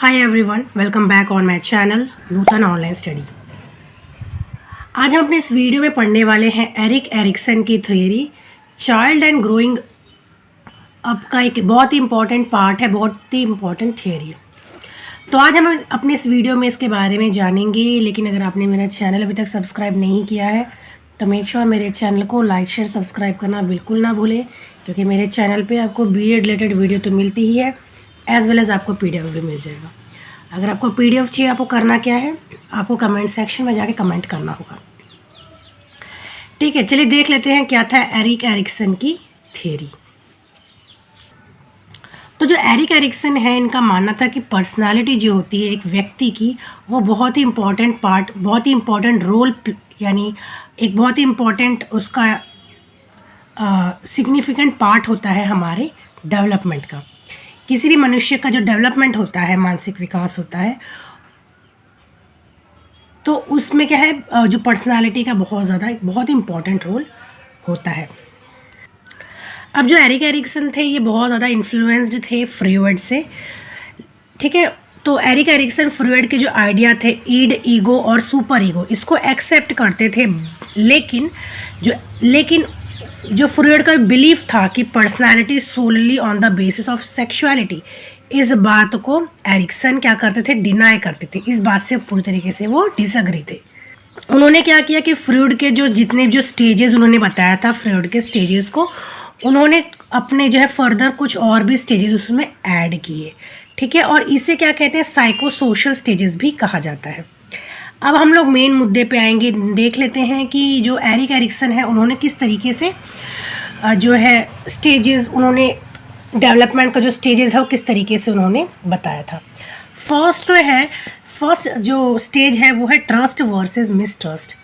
Hi everyone, welcome back on my channel Nutan online study. आज हम अपने इस वीडियो में पढ़ने वाले हैं एरिक एरिक्सन की theory child and growing up का एक बहुत ही इंपॉर्टेंट पार्ट है, बहुत ही इंपॉर्टेंट थ्योरी। तो आज हम अपने इस वीडियो में इसके बारे में जानेंगे। लेकिन अगर आपने मेरा चैनल अभी तक सब्सक्राइब नहीं किया है तो मेक श्योर मेरे चैनल को लाइक शेयर सब्सक्राइब करना बिल्कुल ना भूलें, क्योंकि मेरे चैनल पे आपको बीएड रिलेटेड वीडियो तो मिलती ही है, एज वेल एज़ आपको पीडीएफ भी मिल जाएगा। अगर आपको पीडीएफ चाहिए, आपको करना क्या है, आपको कमेंट सेक्शन में जाके कमेंट करना होगा। ठीक है, चलिए देख लेते हैं क्या था एरिक एरिक्सन की थ्योरी। तो जो एरिक एरिक्सन है, इनका मानना था कि पर्सनालिटी जो होती है एक व्यक्ति की, वो बहुत ही इम्पॉर्टेंट पार्ट, बहुत ही इम्पॉर्टेंट रोल, यानी एक बहुत ही इम्पॉर्टेंट उसका सिग्निफिकेंट पार्ट होता है हमारे डेवलपमेंट का। किसी भी मनुष्य का जो डेवलपमेंट होता है, मानसिक विकास होता है, तो उसमें क्या है, जो पर्सनालिटी का बहुत ही इम्पॉर्टेंट रोल होता है। अब जो एरिक एरिक्सन थे, ये बहुत ज़्यादा इन्फ्लुएंस्ड थे फ्रॉइड से। ठीक है, तो एरिक एरिक्सन फ्रॉइड के जो आइडिया थे ईड, ईगो और सुपर ईगो, इसको एक्सेप्ट करते थे। लेकिन जो फ्रॉइड का बिलीफ था कि personality solely on the basis of sexuality, इस बात को एरिक्सन क्या करते थे, डिनाई करते थे। इस बात से पूरी तरीके से वो डिसएग्री थे। उन्होंने क्या किया कि फ्रॉइड के जितने स्टेजेस उन्होंने बताया था, फ्रॉइड के स्टेजेस को उन्होंने अपने जो है फर्दर कुछ और भी स्टेजेस उसमें ऐड किए। ठीक है, और इसे क्या कहते हैं, साइको सोशल स्टेजेस भी कहा जाता है। अब हम लोग मेन मुद्दे पे आएंगे, देख लेते हैं कि जो एरिक एरिक्सन है उन्होंने किस तरीके से जो है स्टेजेस, उन्होंने डेवलपमेंट का जो स्टेजेस है वो किस तरीके से उन्होंने बताया था। फर्स्ट जो स्टेज है वो है ट्रस्ट वर्सेस मिसट्रस्ट।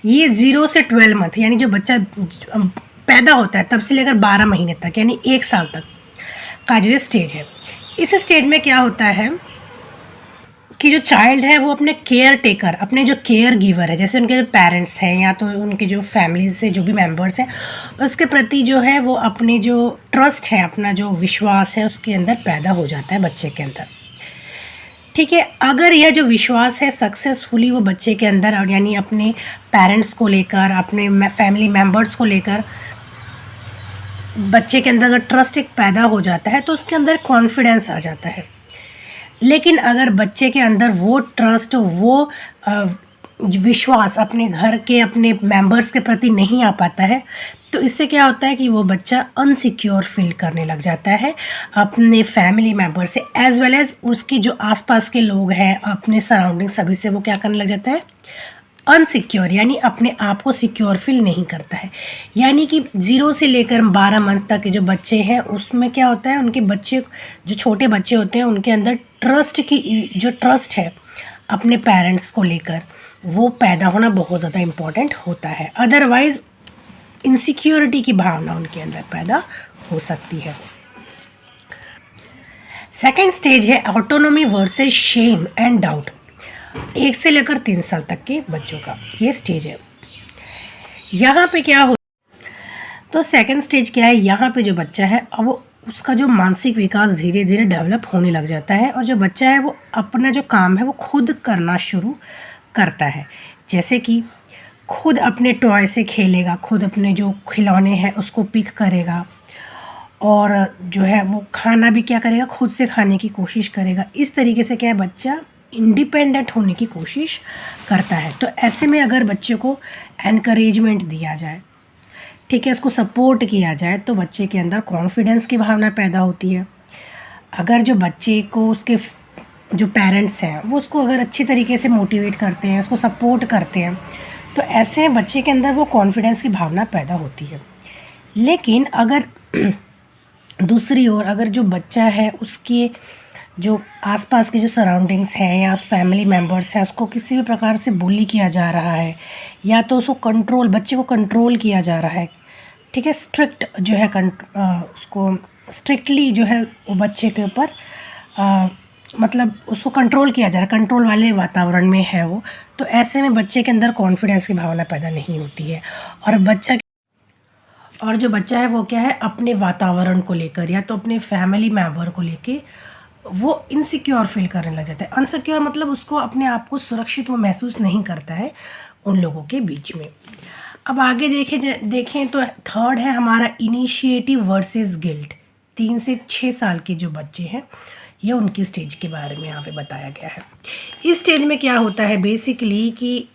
ये 0 से 12 मंथ, यानी जो बच्चा पैदा होता है तब से लेकर 12 महीने तक, यानी 1 साल तक का जो स्टेज है। इस स्टेज में क्या होता है कि जो चाइल्ड है वो अपने केयर टेकर, अपने जो केयर गिवर है, जैसे उनके जो पेरेंट्स हैं या तो उनके जो फैमिली से जो भी मेंबर्स हैं, उसके प्रति जो है वो अपने जो ट्रस्ट है, अपना जो विश्वास है उसके अंदर पैदा हो जाता है बच्चे के अंदर। ठीक है, अगर यह जो विश्वास है सक्सेसफुली वो बच्चे के अंदर, और यानी अपने पेरेंट्स को लेकर, अपने फैमिली मेम्बर्स को लेकर बच्चे के अंदर अगर ट्रस्ट एक पैदा हो जाता है तो उसके अंदर कॉन्फिडेंस आ जाता है। लेकिन अगर बच्चे के अंदर वो ट्रस्ट, वो विश्वास अपने घर के, अपने मेंबर्स के प्रति नहीं आ पाता है, तो इससे क्या होता है कि वो बच्चा अनसिक्योर फील करने लग जाता है अपने फैमिली मेंबर से, एज वेल एज उसकी जो आसपास के लोग हैं, अपने सराउंडिंग, सभी से वो क्या करने लग जाता है, अनसिक्योर, यानी अपने आप को सिक्योर फील नहीं करता है। यानी कि 0 से लेकर 12 मंथ तक के जो बच्चे हैं उसमें क्या होता है, उनके बच्चे, जो छोटे बच्चे होते हैं, उनके अंदर जो ट्रस्ट है अपने पेरेंट्स को लेकर, वो पैदा होना बहुत ज़्यादा इम्पॉर्टेंट होता है। अदरवाइज़ इनसिक्योरिटी की भावना उनके अंदर पैदा हो सकती है। सेकेंड स्टेज है autonomy versus shame and doubt. 1 से लेकर 3 साल तक के बच्चों का ये स्टेज है। यहाँ पे क्या हो, तो सेकंड स्टेज क्या है, यहाँ पे जो बच्चा है अब उसका जो मानसिक विकास धीरे धीरे डेवलप होने लग जाता है, और जो बच्चा है वो अपना जो काम है वो खुद करना शुरू करता है। जैसे कि खुद अपने टॉय से खेलेगा, खुद अपने जो खिलौने हैं उसको पिक करेगा, और जो है वो खाना भी क्या करेगा, खुद से खाने की कोशिश करेगा। इस तरीके से क्या है, बच्चा इंडिपेंडेंट होने की कोशिश करता है। तो ऐसे में अगर बच्चे को एनकरेजमेंट दिया जाए, ठीक है, उसको सपोर्ट किया जाए, तो बच्चे के अंदर कॉन्फिडेंस की भावना पैदा होती है। अगर जो बच्चे को उसके जो पेरेंट्स हैं वो उसको अगर अच्छी तरीके से मोटिवेट करते हैं, उसको सपोर्ट करते हैं, तो ऐसे बच्चे के अंदर वो कॉन्फिडेंस की भावना पैदा होती है। लेकिन अगर दूसरी ओर अगर जो बच्चा है उसके जो आसपास के जो सराउंडिंग्स हैं या फैमिली मेम्बर्स हैं, उसको किसी भी प्रकार से बुली किया जा रहा है, या तो उसको बच्चे को कंट्रोल किया जा रहा है, ठीक है, स्ट्रिक्ट जो है उसको स्ट्रिक्टली जो है वो बच्चे के ऊपर मतलब उसको कंट्रोल किया जा रहा है, कंट्रोल वाले वातावरण में है वो, तो ऐसे में बच्चे के अंदर कॉन्फिडेंस की भावना पैदा नहीं होती है। और जो बच्चा है वो क्या है, अपने वातावरण को लेकर या तो अपने फैमिली मेम्बर को लेकर वो इनसिक्योर फील करने लग जाता है। अनसिक्योर मतलब उसको अपने आप को सुरक्षित वो महसूस नहीं करता है उन लोगों के बीच में। अब आगे देखें तो थर्ड है हमारा इनिशिएटिव वर्सेस गिल्ट। 3 से 6 साल के जो बच्चे हैं, ये उनकी स्टेज के बारे में यहाँ पे बताया गया है। इस स्टेज में क्या होता है बेसिकली कि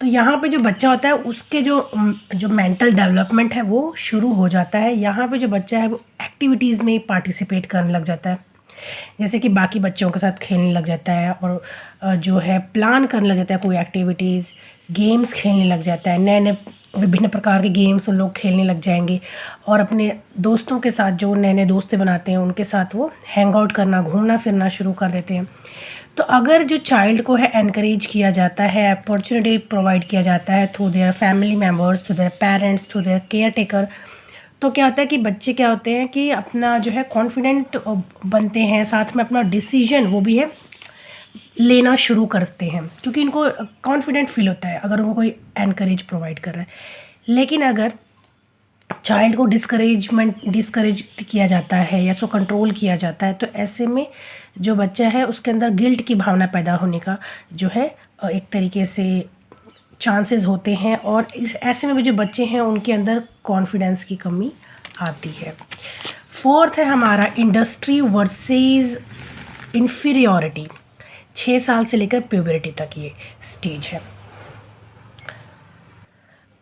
तो यहाँ पे जो बच्चा होता है उसके जो मेंटल डेवलपमेंट है वो शुरू हो जाता है। यहाँ पे जो बच्चा है वो एक्टिविटीज़ में पार्टिसिपेट करने लग जाता है, जैसे कि बाकी बच्चों के साथ खेलने लग जाता है, और जो है प्लान करने लग जाता है कोई एक्टिविटीज़, गेम्स खेलने लग जाता है, नए नए विभिन्न प्रकार के गेम्स उन लोग खेलने लग जाएंगे, और अपने दोस्तों के साथ जो नए नए दोस्त बनाते हैं उनके साथ वो हैंग आउट करना, घूमना फिरना शुरू कर देते हैं। तो अगर जो चाइल्ड को है एनकरेज किया जाता है, अपॉर्चुनिटी प्रोवाइड किया जाता है through their family members, through their parents, through their care taker, तो क्या होता है कि बच्चे क्या होते हैं कि अपना जो है कॉन्फिडेंट बनते हैं, साथ में अपना डिसीजन वो भी है लेना शुरू करते हैं, क्योंकि इनको कॉन्फिडेंट फील होता है अगर उनको कोई एनकरेज प्रोवाइड कर रहा है। लेकिन अगर चाइल्ड को डिस्करेज किया जाता है या उसको कंट्रोल किया जाता है, तो ऐसे में जो बच्चा है उसके अंदर गिल्ट की भावना पैदा होने का जो है एक तरीके से चांसेस होते हैं, और इस ऐसे में भी जो बच्चे हैं उनके अंदर कॉन्फिडेंस की कमी आती है। फोर्थ है हमारा इंडस्ट्री वर्सेस इन्फीरियॉरिटी। 6 साल से लेकर प्यूबरिटी तक ये स्टेज है।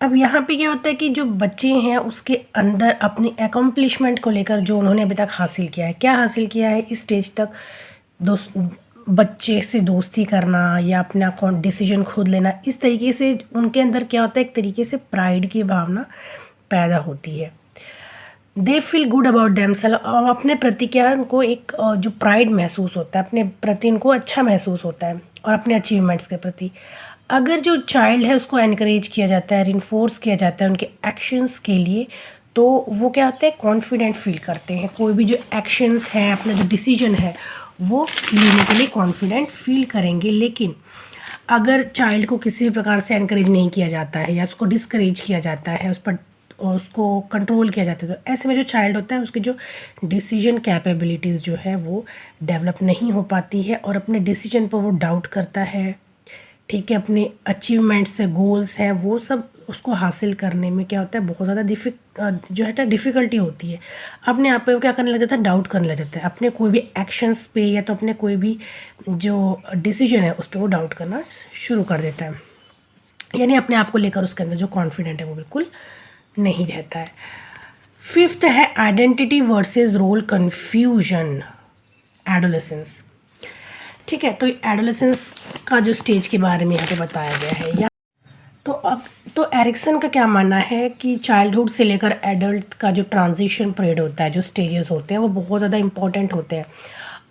अब यहाँ पे क्या होता है कि जो बच्चे हैं उसके अंदर अपनी एकम्प्लिशमेंट को लेकर जो उन्होंने अभी तक हासिल किया है, क्या हासिल किया है इस स्टेज तक, बच्चे से दोस्ती करना या अपना डिसीजन खुद लेना, इस तरीके से उनके अंदर क्या होता है एक तरीके से प्राइड की भावना पैदा होती है। They feel good about themselves, और अपने प्रति क्या उनको एक जो प्राइड महसूस होता है, अपने प्रति उनको अच्छा महसूस होता है, और अपने अचीवमेंट्स के प्रति। अगर जो चाइल्ड है उसको एनकरेज किया जाता है, रिइंफोर्स किया जाता है उनके एक्शंस के लिए, तो वो क्या होता है कॉन्फिडेंट फील करते हैं, कोई भी जो एक्शंस है, अपना जो डिसीजन है वो लेने के लिए कॉन्फिडेंट फील करेंगे। लेकिन अगर चाइल्ड को किसी प्रकार से एनकरेज नहीं किया जाता है या उसको डिस्करेज किया जाता है, उस पर उसको कंट्रोल किया जाता है, तो ऐसे में जो चाइल्ड होता है उसकी जो डिसीजन कैपेबिलिटीज़ जो है वो डेवलप नहीं हो पाती है, और अपने डिसीजन पर वो डाउट करता है, ठीक है, अपने अचीवमेंट्स से गोल्स हैं वो सब उसको हासिल करने में क्या होता है बहुत ज़्यादा डिफ़िकल्टी होती है। अपने आप पे वो क्या करने लग जाता है, डाउट करने लग जाता है, अपने कोई भी एक्शंस पे या तो अपने कोई भी जो डिसीजन है उस पर वो डाउट करना शुरू कर देता है, यानी अपने आप को लेकर उसके अंदर जो कॉन्फिडेंट है वो बिल्कुल नहीं रहता है। फिफ्थ है identity versus role confusion, adolescence. ठीक है, तो एडोलेसेंस का जो स्टेज के बारे में यहाँ पे बताया गया है, या तो एरिक्सन का क्या मानना है कि चाइल्डहुड से लेकर एडल्ट का जो ट्रांजिशन पीरियड होता है, जो स्टेजेस होते हैं वो बहुत ज़्यादा इंपॉर्टेंट होते हैं।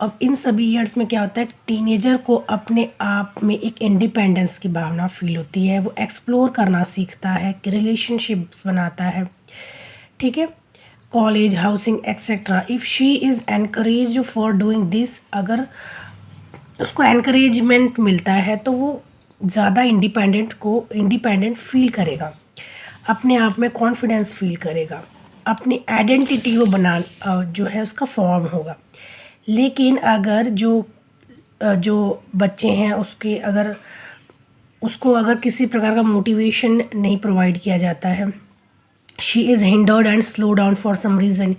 अब इन सभी ईयर्स में क्या होता है, टीनेजर को अपने आप में एक इंडिपेंडेंस की भावना फील होती है, वो एक्सप्लोर करना सीखता है, रिलेशनशिप्स बनाता है, ठीक है, college, housing etcetera. If she is encourage for doing this, अगर उसको एनकरेजमेंट मिलता है तो वो ज़्यादा इंडिपेंडेंट फील करेगा, अपने आप में कॉन्फिडेंस फील करेगा, अपनी आइडेंटिटी वो जो है उसका फॉर्म होगा। लेकिन अगर जो बच्चे हैं उसको अगर किसी प्रकार का मोटिवेशन नहीं प्रोवाइड किया जाता है, she is hindered and slow down for some reason,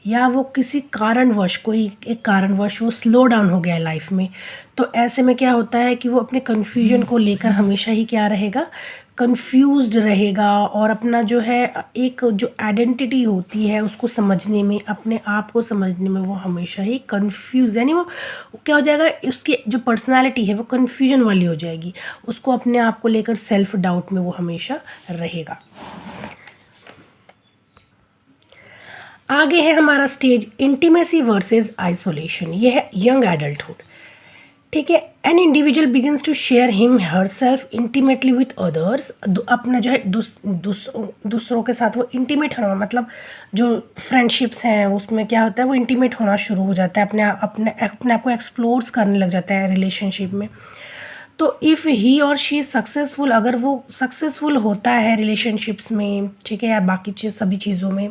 या वो किसी कोई एक कारणवश वो स्लो डाउन हो गया है लाइफ में, तो ऐसे में क्या होता है कि वो अपने कन्फ्यूजन को लेकर हमेशा ही क्या रहेगा, कंफ्यूज्ड रहेगा, और अपना जो है एक जो आइडेंटिटी होती है उसको समझने में, अपने आप को समझने में वो हमेशा ही कंफ्यूज, यानी वो क्या हो जाएगा, उसकी जो पर्सनालिटी है वो कंफ्यूजन वाली हो जाएगी, उसको अपने आप को लेकर सेल्फ डाउट में वो हमेशा रहेगा। आगे है हमारा स्टेज इंटीमेसी वर्सेस आइसोलेशन, ये है यंग एडल्टहुड। ठीक है, an individual begins to share him her self intimately with others, अपना जो है दूसरों के साथ वो इंटीमेट होना, मतलब जो फ्रेंडशिप्स हैं उसमें क्या होता है वो इंटीमेट होना शुरू हो जाता है, अपने आप को एक्सप्लोर्स करने लग जाता है रिलेशनशिप में। तो इफ़ ही और शी सक्सेसफुल, अगर वो सक्सेसफुल होता है रिलेशनशिप्स में, ठीक है, या बाकी सभी चीज़ों में,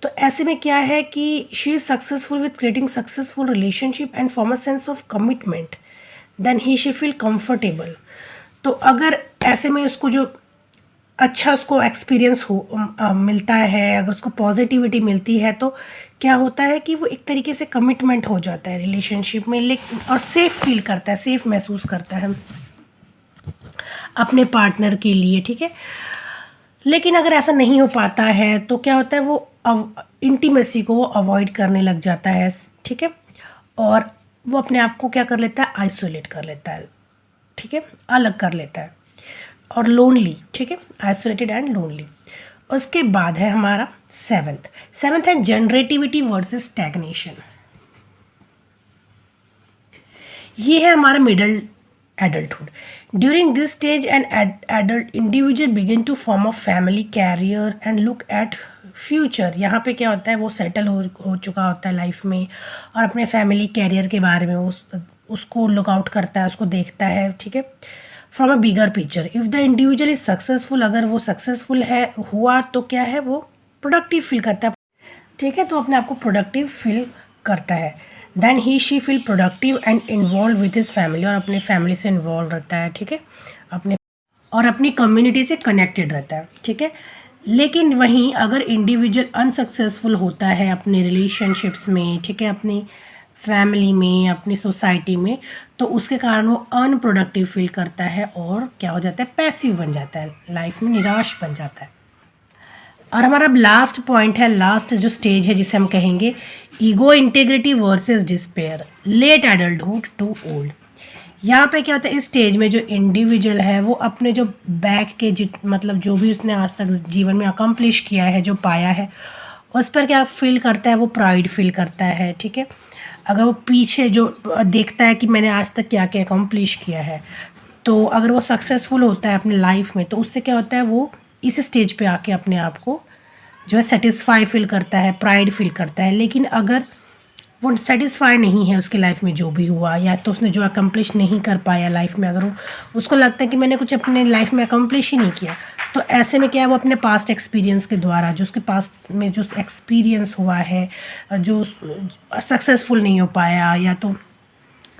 तो ऐसे में क्या है कि she is successful with creating successful relationship and form a sense of commitment, then he she feel comfortable. तो अगर ऐसे में उसको जो अच्छा उसको एक्सपीरियंस मिलता है, अगर उसको पॉजिटिविटी मिलती है, तो क्या होता है कि वो एक तरीके से कमिटमेंट हो जाता है रिलेशनशिप में, लेकिन और सेफ़ फील करता है, सेफ़ महसूस करता है अपने पार्टनर के लिए, ठीक है। लेकिन अगर ऐसा नहीं हो पाता है तो क्या होता है, वो इंटीमेसी को वो अवॉइड करने लग जाता है, ठीक है। और वो अपने आप को क्या कर लेता है, आइसोलेट कर लेता है, ठीक है, अलग कर लेता है, और लोनली, ठीक है, आइसोलेटेड एंड लोनली। उसके बाद है हमारा सेवन्थ है जनरेटिविटी वर्सेस स्टैग्नेशन। ये है हमारा middle adulthood. During this stage an adult individual begin to form a family, career and look at future. यहाँ पे क्या होता है, वो सेटल हो चुका होता है लाइफ में, और अपने फैमिली कैरियर के बारे में उसको लुकआउट करता है, उसको देखता है, ठीक है, from a bigger picture. If the individual is successful, अगर वो सक्सेसफुल है हुआ तो क्या है, वो प्रोडक्टिव फील करता है, ठीक है, तो अपने आप को प्रोडक्टिव फील करता है। Then he she feel productive and involve with his family, और अपने फैमिली से इन्वॉल्व रहता है, ठीक है, अपनी कम्युनिटी से कनेक्टेड रहता है, ठीक है। लेकिन वहीं अगर इंडिविजुअल अनसक्सेसफुल होता है अपने रिलेशनशिप्स में, ठीक है, अपनी फैमिली में, अपनी सोसाइटी में, तो उसके कारण वो अनप्रोडक्टिव फील करता है और क्या हो जाता है, पैसिव बन जाता है, लाइफ में निराश बन जाता है। और हमारा अब लास्ट पॉइंट है, लास्ट जो स्टेज है जिसे हम कहेंगे ego integrity versus despair, late adulthood to old. यहाँ पे क्या होता है, इस स्टेज में जो इंडिविजुअल है वो अपने जो बैक के मतलब जो भी उसने आज तक जीवन में अकम्प्लिश किया है, जो पाया है, उस पर क्या फील करता है, वो प्राइड फील करता है, ठीक है। अगर वो पीछे जो देखता है कि मैंने आज तक क्या क्या अकम्प्लिश किया है, तो अगर वो सक्सेसफुल होता है अपने लाइफ में, तो उससे क्या होता है, वो इस स्टेज पे आके अपने आप को जो है सेटिस्फाई फील करता है, प्राइड फील करता है। लेकिन अगर वो सेटिस्फाई नहीं है उसकी लाइफ में जो भी हुआ, या तो उसने जो अकम्प्लिश नहीं कर पाया लाइफ में, अगर उसको लगता है कि मैंने कुछ अपने लाइफ में अकम्प्लिश ही नहीं किया, तो ऐसे में क्या है, वो अपने पास्ट एक्सपीरियंस के द्वारा, जो उसके पास्ट में जो एक्सपीरियंस हुआ है, जो सक्सेसफुल नहीं हो पाया, या तो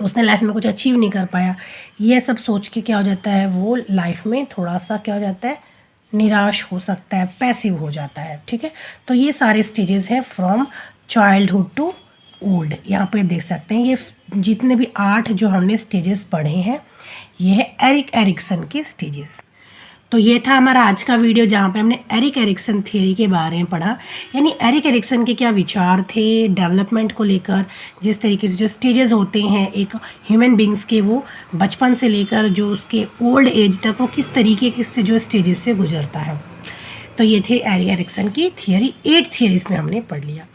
उसने लाइफ में कुछ अचीव नहीं कर पाया, ये सब सोच के क्या हो जाता है, वो लाइफ में थोड़ा सा क्या हो जाता है, निराश हो सकता है, पैसिव हो जाता है, ठीक है। तो ये सारे स्टेजेस हैं फ्रॉम चाइल्डहुड टू ओल्ड। यहाँ पे देख सकते हैं, ये जितने भी 8 जो हमने स्टेजेस पढ़े हैं, ये है एरिक एरिक्सन के स्टेजेस। तो ये था हमारा आज का वीडियो, जहाँ पे हमने एरिक एरिक्सन थ्योरी के बारे में पढ़ा, यानी एरिक एरिक्सन के क्या विचार थे डेवलपमेंट को लेकर, जिस तरीके से जो स्टेजेस होते हैं एक ह्यूमन बींग्स के, वो बचपन से लेकर जो उसके ओल्ड एज तक वो किस तरीके से जो स्टेजेस से गुजरता है। तो ये थे एरिक एरिक्सन की थियरी, 8 थियरीज में हमने पढ़ लिया।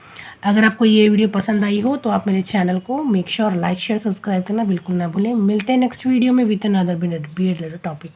अगर आपको ये वीडियो पसंद आई हो तो आप मेरे चैनल को make sure like share subscribe करना बिल्कुल ना भूलें। मिलते हैं नेक्स्ट वीडियो में with another B Ed topic.